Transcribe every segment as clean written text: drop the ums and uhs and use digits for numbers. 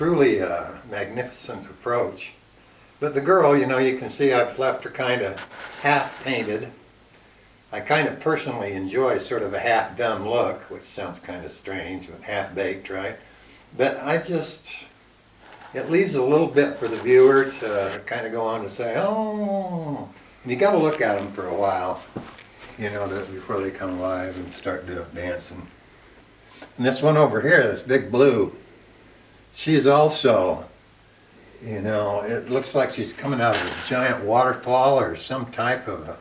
truly a magnificent approach. But the girl, you know, you can see I've left her kind of half painted. I kind of personally enjoy sort of a half done look, which sounds kind of strange, but half baked, right? But it leaves a little bit for the viewer to kind of go on and say, oh, and you got to look at them for a while, you know, before they come alive and start dancing. And this one over here, this big blue, she's also, you know, it looks like she's coming out of a giant waterfall or some type of a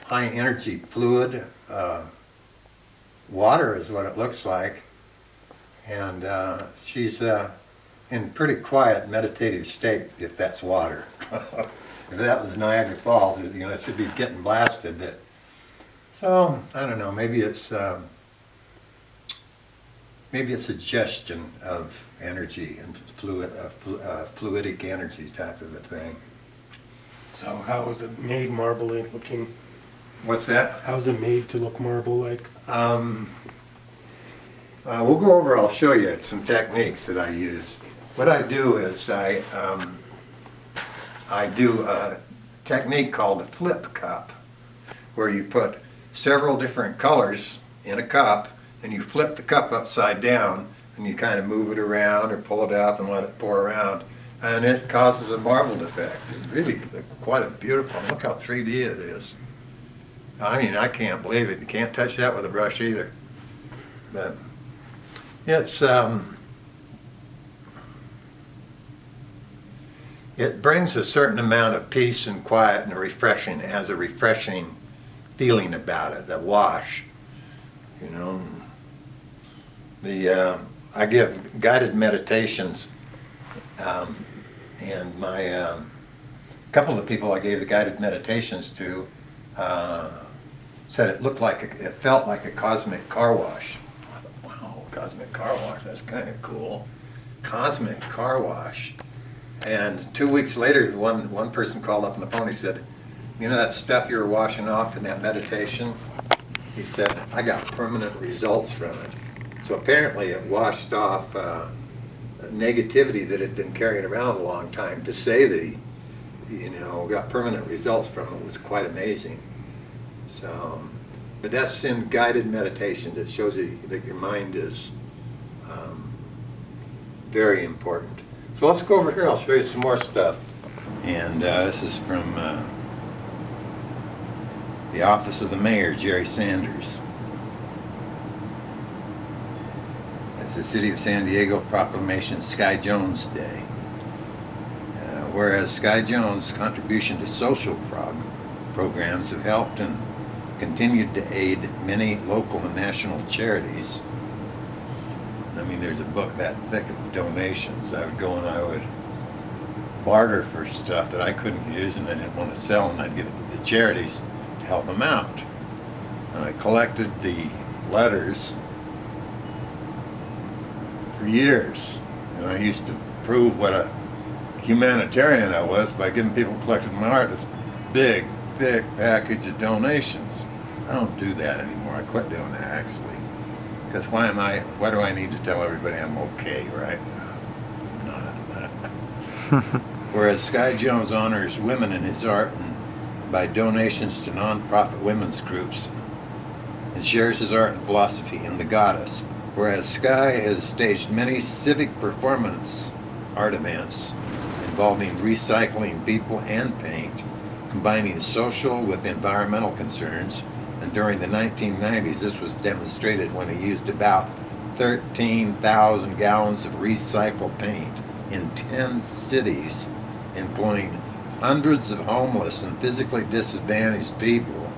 high energy fluid. Water is what it looks like. And she's in pretty quiet meditative state, if that's water. If that was Niagara Falls, you know, it should be getting blasted. So, I don't know, maybe it's a suggestion of energy and fluidic energy type of a thing. So how is it made marble-y looking? What's that? How is it made to look marble-like? We'll go over, I'll show you some techniques that I use. What I do is I do a technique called a flip cup, where you put several different colors in a cup and you flip the cup upside down and you kind of move it around or pull it up and let it pour around, and it causes a marbled effect. It's really quite a beautiful, look how 3D it is. I mean, I can't believe it. You can't touch that with a brush either. But it's it brings a certain amount of peace and quiet and refreshing. It has a refreshing feeling about it, that wash, you know. I give guided meditations, and my couple of the people I gave the guided meditations to said it felt like a cosmic car wash. I thought, wow, cosmic car wash, that's kind of cool. Cosmic car wash. And 2 weeks later, one person called up on the phone. He said, you know that stuff you were washing off in that meditation? He said, I got permanent results from it. So apparently it washed off negativity that had been carried around a long time. To say that he, you know, got permanent results from it was quite amazing. So, but that's in guided meditation. It shows you that your mind is very important. So let's go over here. I'll show you some more stuff. And this is from the office of the mayor, Jerry Sanders. It's the City of San Diego proclamation, Sky Jones Day. Whereas Sky Jones' contribution to social programs have helped and continued to aid many local and national charities. I mean, there's a book that thick of donations. I would go and I would barter for stuff that I couldn't use and I didn't want to sell, and I'd give it to the charities to help them out. And I collected the letters for years. And I used to prove what a humanitarian I was by giving people who collected my art this big, thick package of donations. I don't do that anymore. I quit doing that, actually. Because why do I need to tell everybody I'm okay, right? I'm not. Whereas Sky Jones honors women in his art and by donations to non-profit women's groups, and shares his art and philosophy in The Goddess. Whereas Sky has staged many civic performance art events involving recycling people and paint, combining social with environmental concerns. And during the 1990s, this was demonstrated when he used about 13,000 gallons of recycled paint in 10 cities, employing hundreds of homeless and physically disadvantaged people.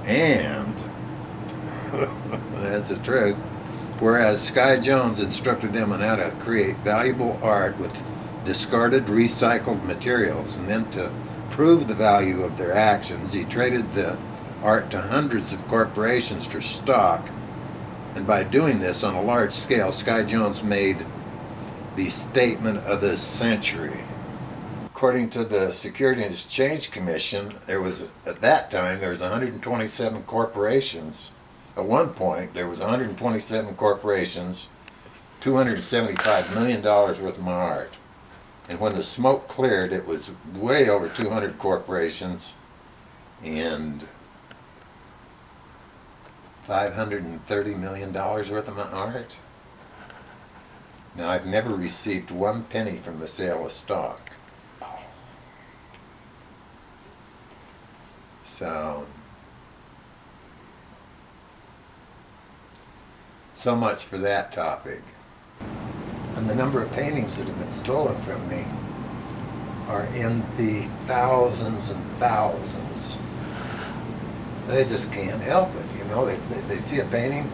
And, that's the truth, whereas Sky Jones instructed them on how to create valuable art with discarded recycled materials, and then to prove the value of their actions, he traded the art to hundreds of corporations for stock. And by doing this on a large scale, Sky Jones made the statement of the century. According to the Securities and Exchange Commission, at that time there was 127 corporations. At one point there was 127 corporations $275 million worth of my art. And when the smoke cleared, it was way over 200 corporations and $530 million worth of my art. Now, I've never received 1 penny from the sale of stock. So much for that topic. And the number of paintings that have been stolen from me are in the thousands and thousands. They just can't help it, you know. They see a painting,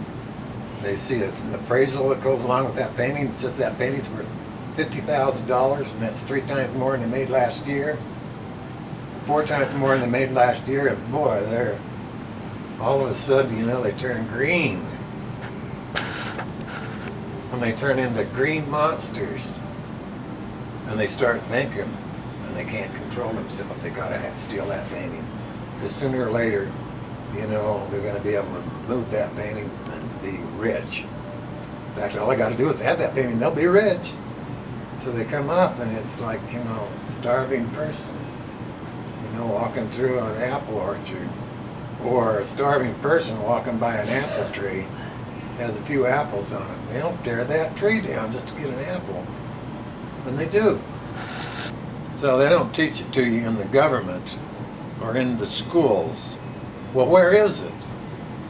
they see an appraisal that goes along with that painting, that says that painting's worth $50,000, and that's 3 times more than they made last year, 4 times more than they made last year, and boy, they're all of a sudden, you know, they turn green. And they turn into green monsters, and they start thinking, and they can't control themselves. They gotta steal that painting, because sooner or later, you know, they're gonna be able to move that painting and be rich. In fact, all I gotta do is have that painting, they'll be rich. So they come up, and it's like, you know, starving person, you know, walking through an apple orchard, or a starving person walking by an apple tree. Has a few apples on it. They don't tear that tree down just to get an apple. And they do. So they don't teach it to you in the government or in the schools. Well, where is it?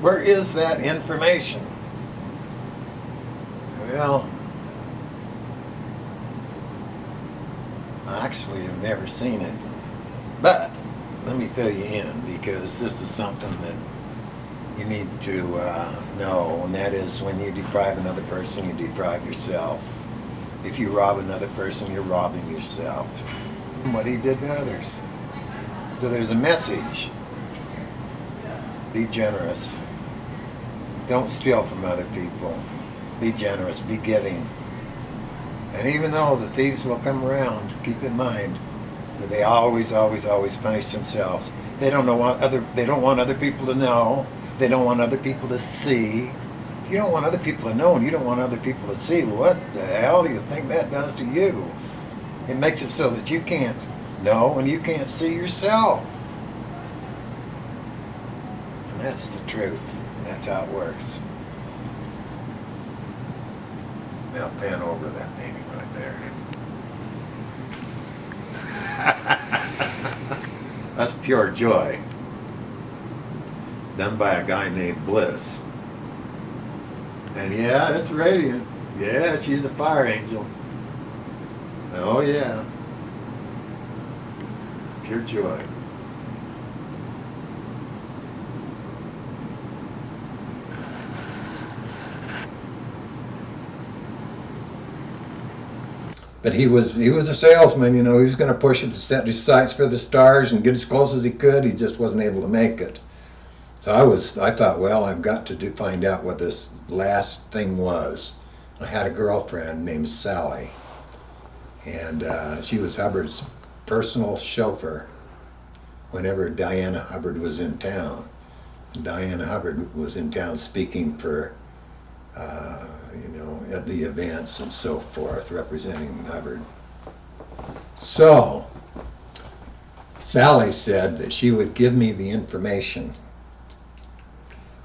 Where is that information? Well, I actually have never seen it. But let me fill you in, because this is something that you need to know, and that is, when you deprive another person, you deprive yourself. If you rob another person, you're robbing yourself. What he did to others. So there's a message. Be generous. Don't steal from other people. Be generous, be giving. And even though the thieves will come around, keep in mind that they always punish themselves. They don't want other people to know. They don't want other people to see. If you don't want other people to know and you don't want other people to see, what the hell do you think that does to you? It makes it so that you can't know and you can't see yourself. And that's the truth. That's how it works. Now pan over that painting right there. That's pure joy. Done by a guy named Bliss. And yeah, it's radiant. Yeah, she's a fire angel. Oh yeah. Pure joy. But he was a salesman, you know. He was going to push it to set his sights for the stars and get as close as he could. He just wasn't able to make it. So I thought, well, I've got to find out what this last thing was. I had a girlfriend named Sally, and she was Hubbard's personal chauffeur whenever Diana Hubbard was in town. And Diana Hubbard was in town speaking for, at the events and so forth, representing Hubbard. So Sally said that she would give me the information.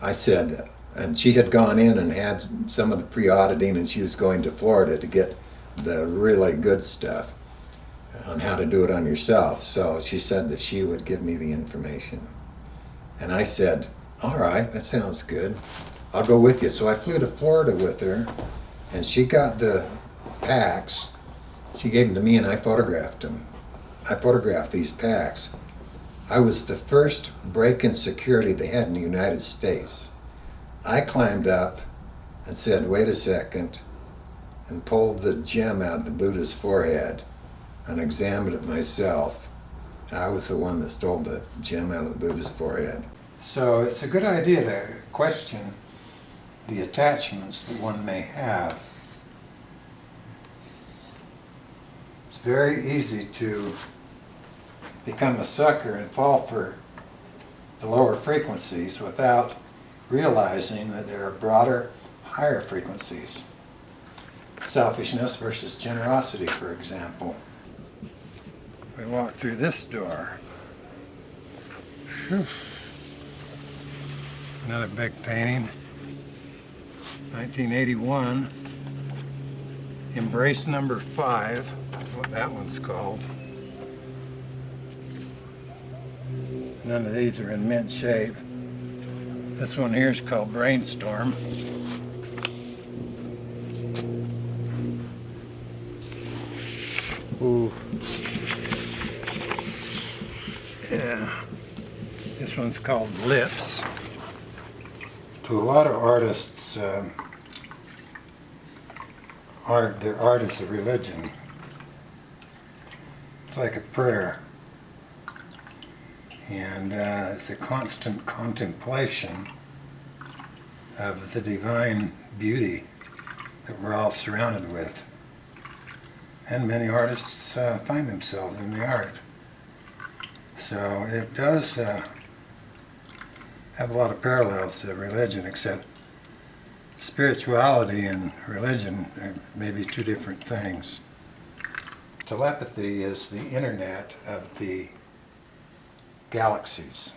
I said, and she had gone in and had some of the pre-auditing, and she was going to Florida to get the really good stuff on how to do it on yourself. So she said that she would give me the information. And I said, all right, that sounds good. I'll go with you. So I flew to Florida with her, and she got the packs. She gave them to me, and I photographed them. I photographed these packs. I was the first break-in security they had in the United States. I climbed up and said, wait a second, and pulled the gem out of the Buddha's forehead and examined it myself. And I was the one that stole the gem out of the Buddha's forehead. So it's a good idea to question the attachments that one may have. It's very easy to become a sucker and fall for the lower frequencies without realizing that there are broader, higher frequencies. selfishness versus generosity, for example. We walk through this door. Whew. Another big painting. 1981. Embrace number 5. What that one's called. None of these are in mint shape. This one here is called Brainstorm. Ooh. Yeah. This one's called Lips. To a lot of artists, their art is a religion. It's like a prayer. And it's a constant contemplation of the divine beauty that we're all surrounded with. And many artists find themselves in the art. So it does have a lot of parallels to religion, except spirituality and religion are maybe two different things. Telepathy is the internet of the galaxies.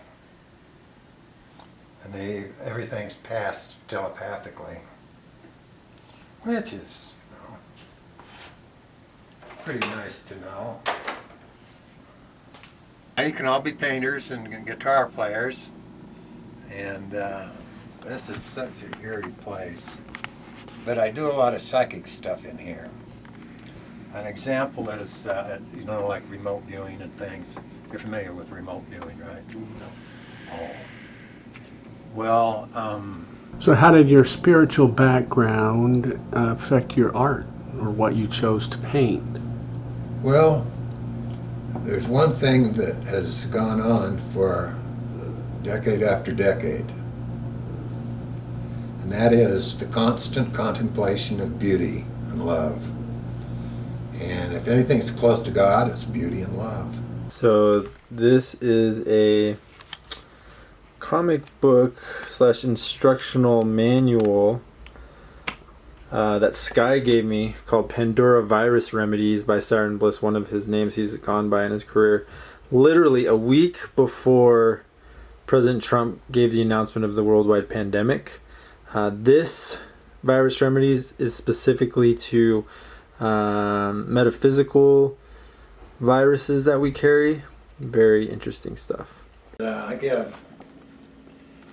And everything's passed telepathically, which is, pretty nice to know. You can all be painters and guitar players, and this is such an eerie place. But I do a lot of psychic stuff in here. An example is, like remote viewing and things. You're familiar with remote viewing, right? No. Oh. Well, So how did your spiritual background affect your art or what you chose to paint? Well, there's one thing that has gone on for decade after decade, and that is the constant contemplation of beauty and love. And if anything's close to God, it's beauty and love. So this is a comic book / instructional manual that Sky gave me called Pandora Virus Remedies by Siren Bliss, one of his names he's gone by in his career. Literally a week before President Trump gave the announcement of the worldwide pandemic. This virus remedies is specifically to metaphysical viruses that we carry. Very interesting stuff. I give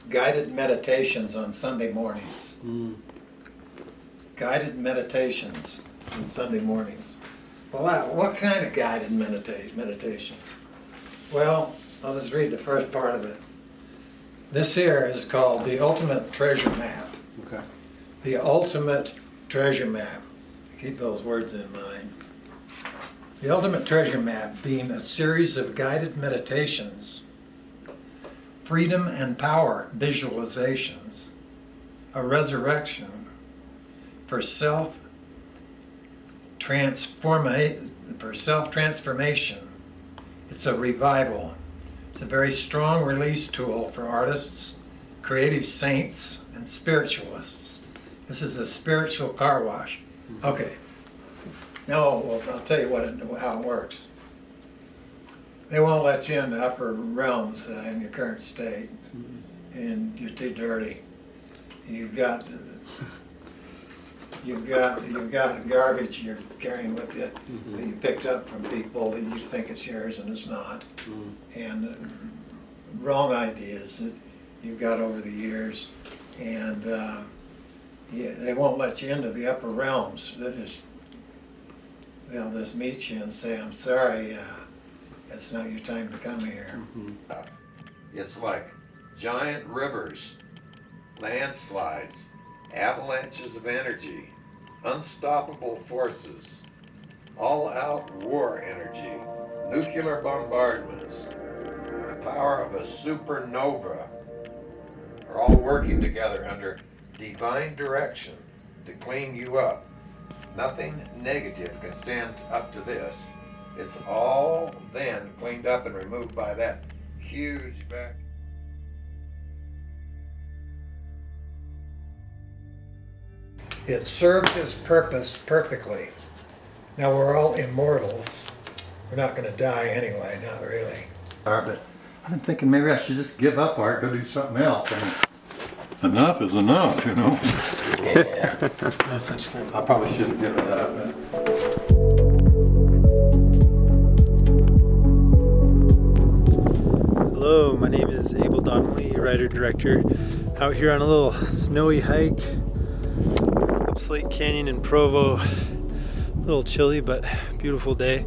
guided meditations on Sunday mornings. Guided meditations on Sunday mornings. Well, what kind of guided meditations? Well, I'll just read the first part of it. This here is called the Ultimate Treasure Map. Okay. The Ultimate Treasure Map. Keep those words in mind. The Ultimate Treasure Map being a series of guided meditations, freedom and power visualizations, a resurrection for self-transformation. It's a revival. It's a very strong release tool for artists, creative saints, and spiritualists. This is a spiritual car wash. Okay. Now, well, I'll tell you how it works. They won't let you in the upper realms in your current state, and you're too dirty. You've got garbage you're carrying with you that you picked up from people that you think it's yours and it's not, and wrong ideas that you've got over the years, and they won't let you into the upper realms. They'll just meet you and say, "I'm sorry, it's not your time to come here." It's like giant rivers, landslides, avalanches of energy, unstoppable forces, all-out war energy, nuclear bombardments, the power of a supernova are all working together under divine direction to clean you up. Nothing negative can stand up to this. It's all then cleaned up and removed by that huge vacuum. it served his purpose perfectly. Now we're all immortals. We're not going to die anyway, not really. But I've been thinking maybe I should just give up art, go do something else. Enough is enough, you know. No such thing. I probably shouldn't give it up. But... Hello, my name is Abel Donnelly, writer-director, out here on a little snowy hike up Slate Canyon in Provo. A little chilly, but beautiful day.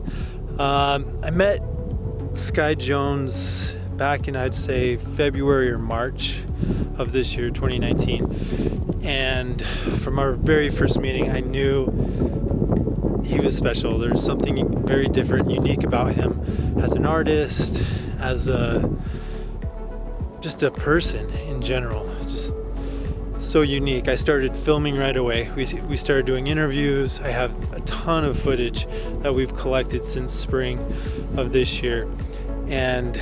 I met Sky Jones back in, I'd say, February or March of this year, 2019. And from our very first meeting, I knew he was special. There's something very different, unique about him as an artist, as just a person in general. Just so unique. I started filming right away. We started doing interviews. I have a ton of footage that we've collected since spring of this year. And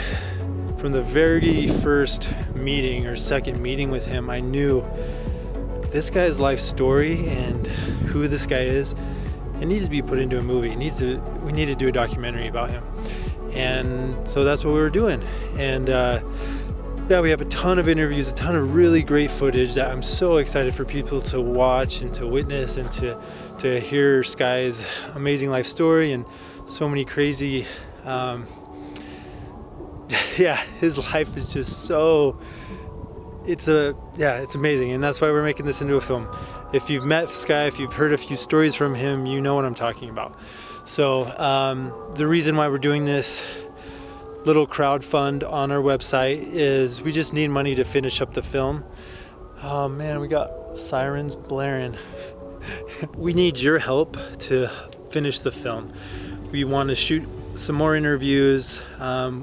from the very first meeting or second meeting with him, I knew this guy's life story and who this guy is, it needs to be put into a movie. We need to do a documentary about him. And so that's what we were doing. And yeah, we have a ton of interviews, a ton of really great footage that I'm so excited for people to watch and to witness and to hear Sky's amazing life story and so many crazy, yeah, his life is just so, it's amazing. And that's why we're making this into a film. If you've met Sky, if you've heard a few stories from him, you know what I'm talking about. So the reason why we're doing this little crowdfund on our website is we just need money to finish up the film. Oh man, we got sirens blaring. We need your help to finish the film. We want to shoot some more interviews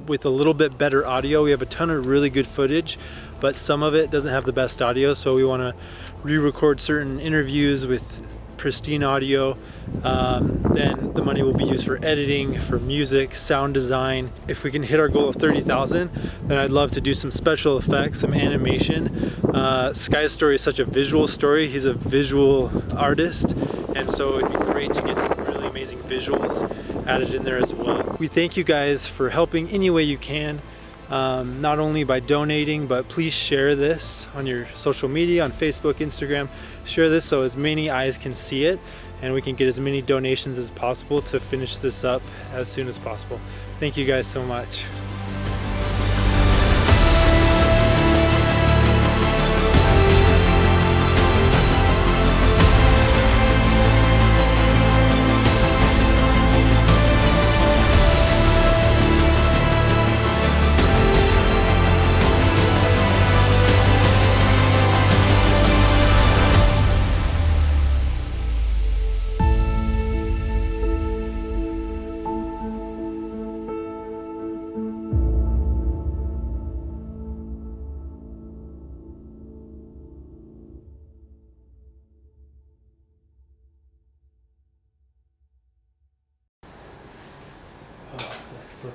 with a little bit better audio. We have a ton of really good footage, but some of it doesn't have the best audio, so we want to re-record certain interviews with pristine audio. Then the money will be used for editing, for music, sound design. If we can hit our goal of 30,000, then I'd love to do some special effects, some animation. Sky's story is such a visual story. He's a visual artist, and so it'd be great to get some really amazing visuals added in there as well. We thank you guys for helping any way you can. Not only by donating, but please share this on your social media, on Facebook, Instagram. Share this so as many eyes can see it and we can get as many donations as possible to finish this up as soon as possible. Thank you guys so much.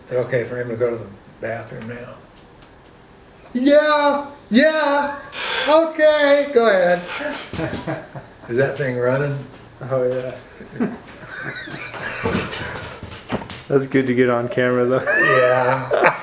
Is it okay for him to go to the bathroom now? Yeah, okay, go ahead. Is that thing running? Oh yeah. That's good to get on camera though. Yeah.